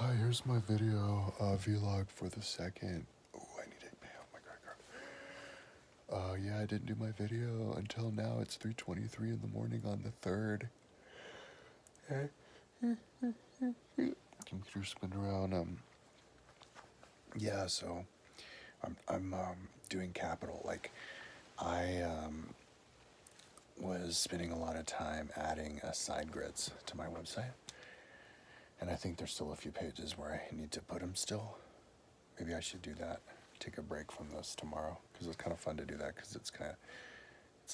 Hi, here's my video vlog for the second. Oh, I need to pay off my credit card. Yeah, I didn't do my video until now. It's 3:23 in the morning on the 3rd. Computer spin around. Yeah, so I'm doing Capital. Like, I was spending a lot of time adding side grids to my website. And I think there's still a few pages where I need to put them still. Maybe I should do that. Take a break from this tomorrow because it's kind of fun to do that because it's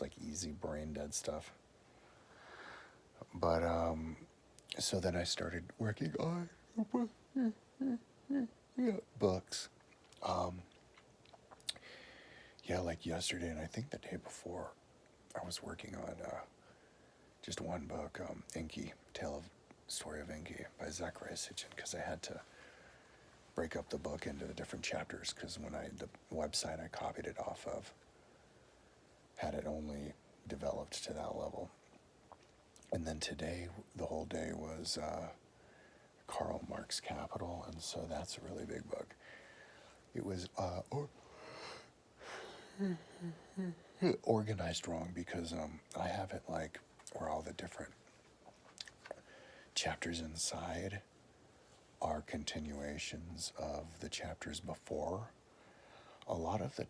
like easy brain dead stuff. But so then I started working on books. Yeah, like yesterday and I think the day before, I was working on just one book, Inky, Story of Inky by Zachariah Sitchin, because I had to break up the book into the different chapters because the website I copied it off of had it only developed to that level. And then today, the whole day was Karl Marx Capital, and so that's a really big book. It was organized wrong because I have it like where all the different chapters inside are continuations of the chapters before. A lot of the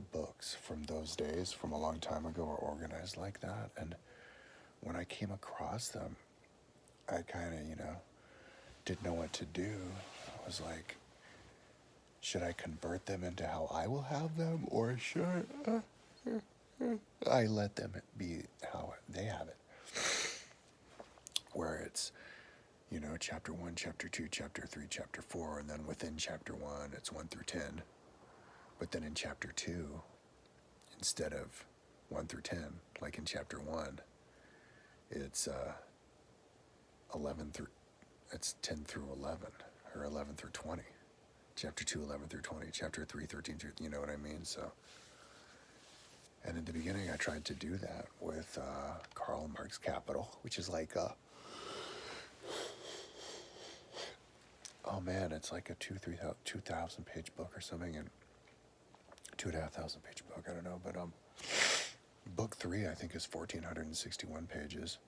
books from those days, from a long time ago, are organized like that. And when I came across them, I kind of, didn't know what to do. I was like, should I convert them into how I will have them, or should I let them be how they have it? Where it's, chapter 1, chapter 2, chapter 3, chapter 4, and then within chapter 1, it's 1 through 10. But then in chapter 2, instead of 1 through 10, like in chapter 1, it's 10 through 11, or 11 through 20. Chapter 2, 11 through 20. Chapter 3, 13 through, you know what I mean? So, and in the beginning, I tried to do that with Karl Marx Capital, which is like oh man, it's like a 2,000 page book or something, and 2,500 page book, I don't know, but book 3 I think is 1,461 pages.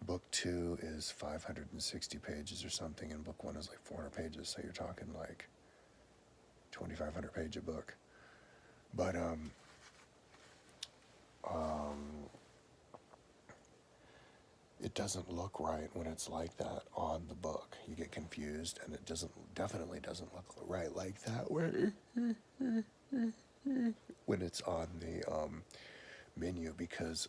Book 2 is 560 pages or something, and book 1 is like 400 pages, so you're talking like 2,500 page a book. But it doesn't look right when it's like that on the book. You get confused, and it definitely doesn't look right like that way when it's on the menu, because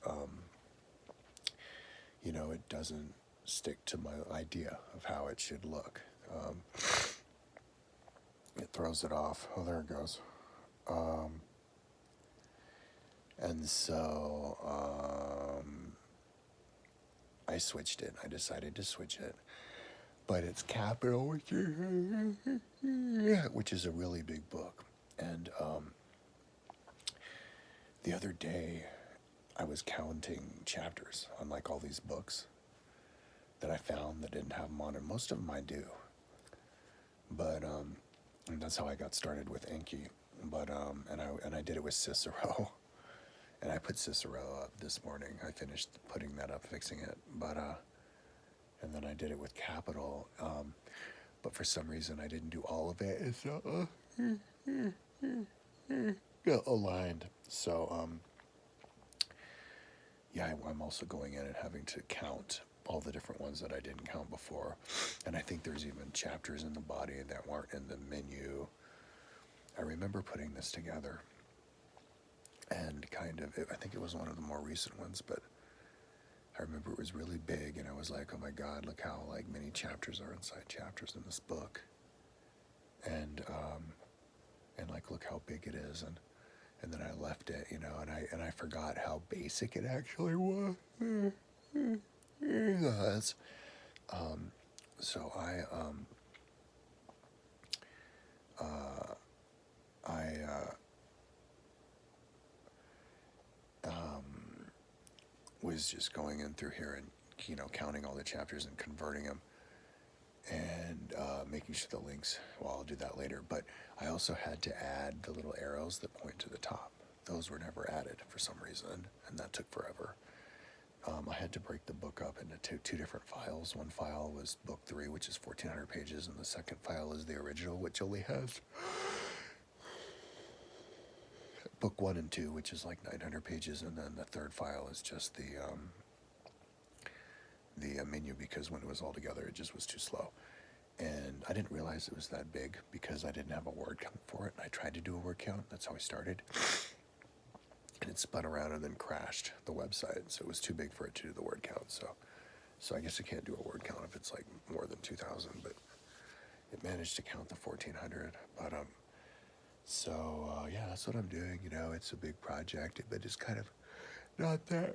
it doesn't stick to my idea of how it should look. It throws it off. Oh, there it goes. And so I switched it. I decided to switch it. But it's Capital, which is a really big book. And the other day, I was counting chapters on like all these books that I found that didn't have them on, and most of them I do. But and that's how I got started with Inky. But and I did it with Cicero. And I put Cicero up this morning. I finished putting that up, fixing it. But and then I did it with Capital. But for some reason I didn't do all of it. It's aligned. So yeah, I'm also going in and having to count all the different ones that I didn't count before. And I think there's even chapters in the body that weren't in the menu. I remember putting this together, and I think it was one of the more recent ones, but I remember it was really big, and I was like, oh my God, look how like many chapters are inside chapters in this book. And like, look how big it is. And then I left it, and I forgot how basic it actually was. So I was just going in through here and counting all the chapters and converting them, and making sure the links, well, I'll do that later, but I also had to add the little arrows that point to the top. Those were never added for some reason, and that took forever. I had to break the book up into two different files. One file was book 3, which is 1,400 pages, and the second file is the original, which only has book 1 and 2, which is like 900 pages, and then the third file is just the menu, because when it was all together, it just was too slow. And I didn't realize it was that big because I didn't have a word count for it. I tried to do a word count. That's how I started. And it spun around and then crashed the website. So it was too big for it to do the word count. So I guess it can't do a word count if it's like more than 2,000. But it managed to count the 1,400. But yeah, that's what I'm doing. You know, it's a big project, but it's kind of not that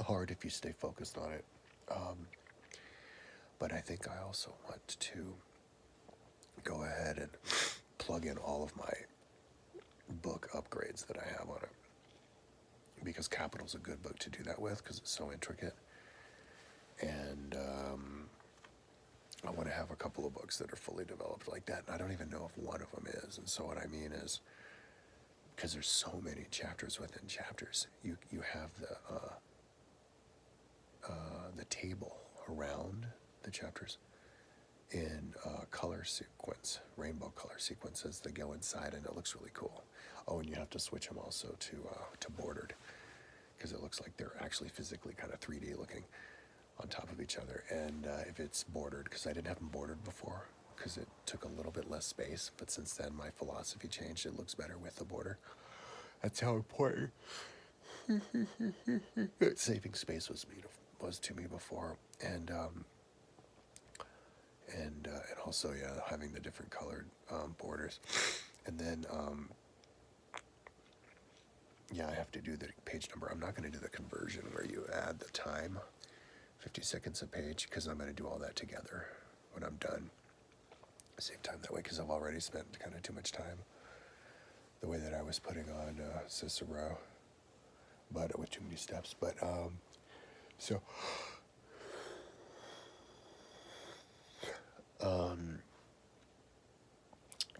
hard if you stay focused on it. But I think I also want to go ahead and plug in all of my book upgrades that I have on it, because Capital's a good book to do that with because it's so intricate. And I want to have a couple of books that are fully developed like that, and I don't even know if one of them is. And so what I mean is, because there's so many chapters within chapters, you have the table around the chapters in color sequence, rainbow color sequences that go inside, and it looks really cool. Oh, and you have to switch them also to bordered, because it looks like they're actually physically kind of 3D looking on top of each other. And if it's bordered, because I didn't have them bordered before, because it took a little bit less space, but since then my philosophy changed. It looks better with the border. That's how important saving space was to me before, and also, yeah, having the different colored borders. And then yeah, I have to do the page number. I'm not going to do the conversion where you add the time, 50 seconds a page, because I'm going to do all that together when I'm done. Save time that way, because I've already spent kind of too much time the way that I was putting on Cicero, but with too many steps. But so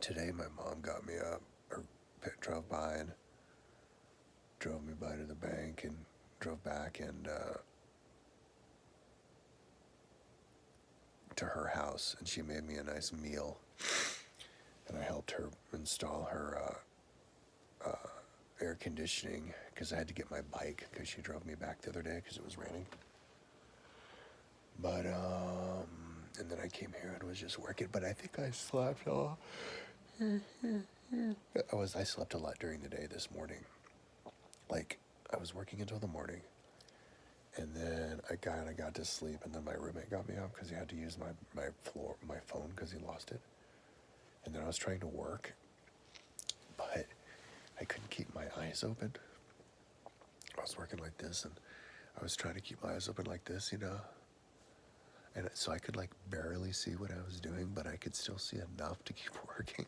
today my mom got me up, or drove by and drove me by to the bank and drove back and to her house, and she made me a nice meal, and I helped her install her air conditioning, because I had to get my bike, because she drove me back the other day because it was raining. But and then I came here and was just working, but I think I slept a lot. I slept a lot during the day this morning. Like, I was working until the morning, and then I got to sleep, and then my roommate got me up because he had to use my phone because he lost it. And then I was trying to work, but I couldn't keep my eyes open. I was working like this, and I was trying to keep my eyes open like this, you know. And so I could like barely see what I was doing, but I could still see enough to keep working.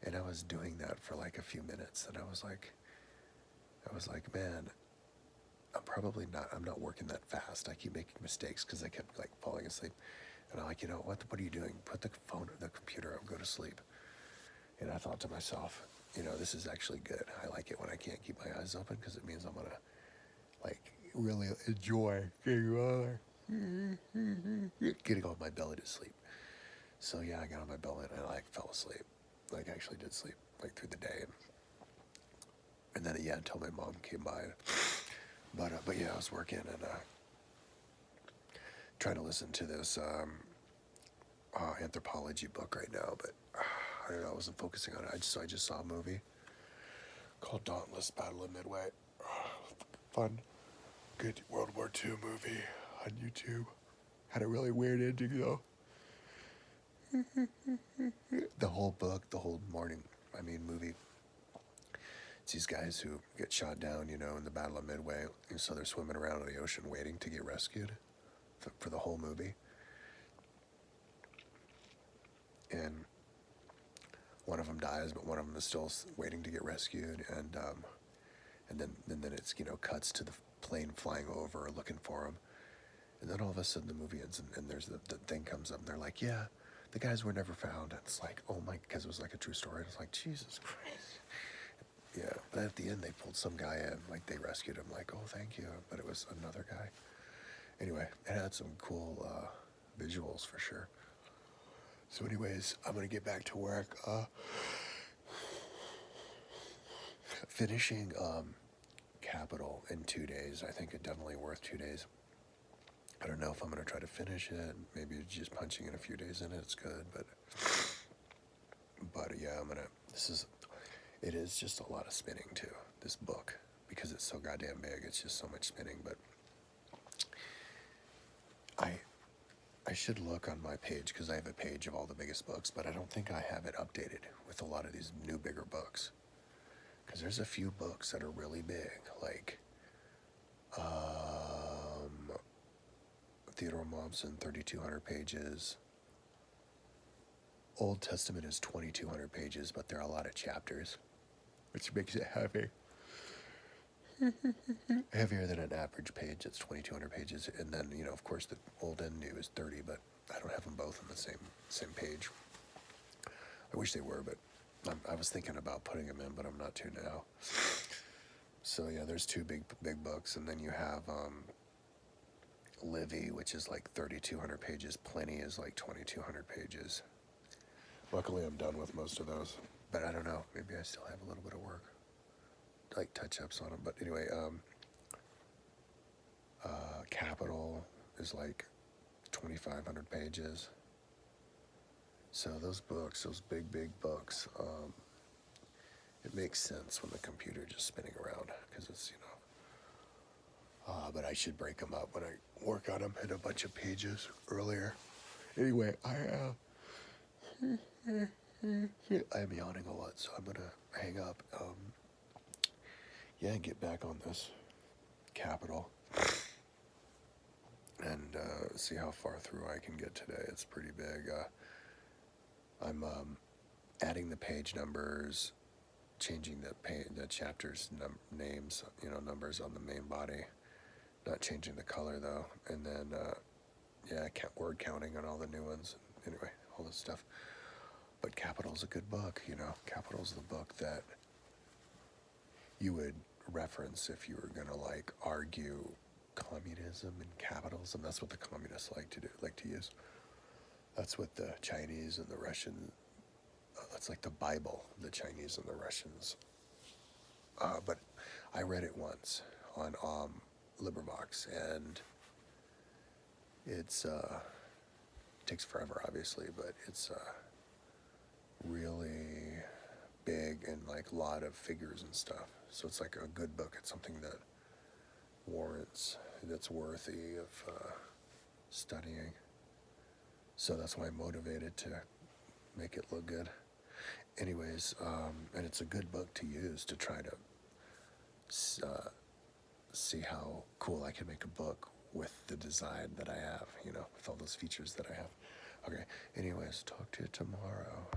And I was doing that for like a few minutes, and I was like, man, I'm not working that fast. I keep making mistakes because I kept like falling asleep. And I'm like, you know, what are you doing? Put the phone or the computer up, go to sleep. And I thought to myself, you know, this is actually good. I like it when I can't keep my eyes open, because it means I'm gonna like really enjoy getting on my belly to sleep. So yeah, I got on my belly and I like fell asleep. Like, actually did sleep like through the day, and then yeah, until my mom came by. But yeah, I was working and trying to listen to this anthropology book right now, but I don't know, I wasn't focusing on it. I just saw a movie called Dauntless Battle of Midway. Fun, good World War II movie on YouTube. Had a really weird ending though. The whole movie. It's these guys who get shot down, you know, in the Battle of Midway, and so they're swimming around in the ocean waiting to get rescued for the whole movie. And one of them dies, but one of them is still waiting to get rescued, and then it's, you know, cuts to the plane flying over looking for him, And then all of a sudden the movie ends, and there's the thing comes up, and they're like, yeah, the guys were never found. And it's like, oh my, because it was like a true story. It's like, Jesus Christ. Yeah, but at the end they pulled some guy in, like they rescued him, like, oh, thank you. But it was another guy. Anyway, it had some cool visuals for sure. So anyways, I'm going to get back to work. Finishing Capital in 2 days. I think it's definitely worth 2 days. I don't know if I'm going to try to finish it. Maybe just punching in a few days in it's good. But yeah, it is just a lot of spinning too, this book. Because it's so goddamn big, it's just so much spinning. But I should look on my page, because I have a page of all the biggest books, but I don't think I have it updated with a lot of these new bigger books. Because there's a few books that are really big, like Theodore Momsen, 3,200 pages. Old Testament is 2,200 pages, but there are a lot of chapters, which makes it heavy. Heavier than an average page. It's 2,200 pages, and then of course the old and new is 30, but I don't have them both on the same page. I wish they were, but I was thinking about putting them in, but I'm not to now. So yeah, there's two big books, and then you have Livy, which is like 3,200 pages. Pliny is like 2,200 pages. Luckily, I'm done with most of those, but I don't know. Maybe I still have a little bit of work, like touch-ups on them. But anyway, Capital is like 2,500 pages. So those books, those big books, it makes sense when the computer just spinning around, because it's but I should break them up when I work on them in a bunch of pages earlier. Anyway, I'm yawning a lot, so I'm gonna hang up. Yeah, and get back on this Capital and see how far through I can get today. It's pretty big. I'm adding the page numbers, changing the chapters names, numbers on the main body. Not changing the color though. And then yeah, word counting on all the new ones. Anyway, all this stuff. But Capital's a good book. Capital's the book that you would reference if you were gonna like argue communism and capitalism. That's what the communists like to use. That's what the Chinese and the Russian, that's like the Bible, the Chinese and the Russians. But I read it once on LibriVox, and it's takes forever, obviously, but it's really big and like a lot of figures and stuff. So it's like a good book. It's something that that's worthy of studying. So that's why I'm motivated to make it look good. Anyways, and it's a good book to use to try to see how cool I can make a book with the design that I have, with all those features that I have. Okay, anyways, talk to you tomorrow.